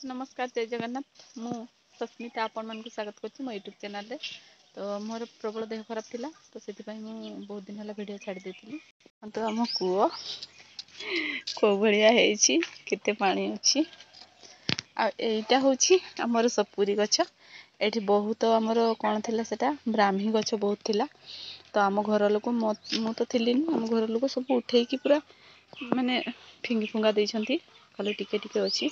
नमस्कार जय जगन्नाथ मु सस्मिता आपण मानक स्वागत करछि मो यूट्यूब चैनल रे। तो मोर प्रबल देह खराब थिला तो सेति पई मु बहुत दिन हला वीडियो छाड़ी देथिली। तो हम कुओ को भलिया हेछि केते पानी अछि आ एटा होछि हमर सपुरी गछ। एठी बहुत हमर कोन थिला सेटा ब्राह्मी गछ बहुत थिला। तो आम घर लोक मु तो थिली आम घर लोक सब उठेई की पूरा माने फिंगी फुंगा देइछंती खाली टिके टिके अछि।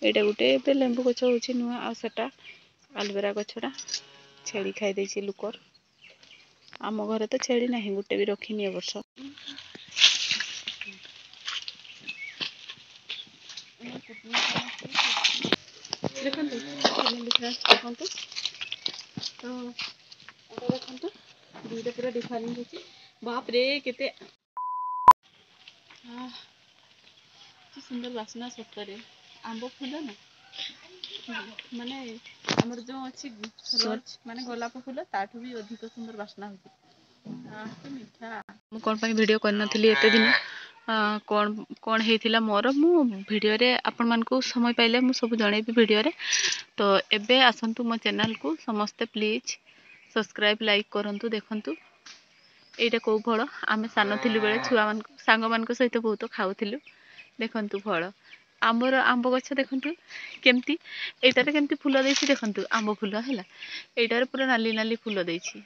एटा गुटे ए लेंबू गछ होछि नुआ आ सेटा एलोवेरा गछटा छेड़ी खाई देछि लुकर। आम घरे तो छेड़ी नाही गुटे भी रखिनी ए वर्ष। देखंतु देखंतु तो एटा देखंतु दुइटा पूरा डिफरेंट होछि। बाप रे केते कि सुंदर वासना सतरे आंब फूल ना माने हमर जो अछि रोज माने गोलाप फूल ताठू भी अधिक सुंदर वासना होछि। कि मिठा मु कोन पई वीडियो कर नथिली एते दिन कोन हेतिला मोर मु वीडियो रे आपण मान को समय पाइले मु सब जणेबी वीडियो रे। तो एबे आसंतु मो चैनल को समस्त प्लीज सब्सक्राइब लाइक करंतु देखंतु एटा को फळ आमे सान थिलु बेले छुआ मान सांग मान को सहित बहुत खाउथिलु। देखंतु फळ आंबर आंब गछ देखंतु केमती एटारे केमती फूल देछि देखंतु आंब फूल हैला एटारे पूरा नाली नाली फूल देछि।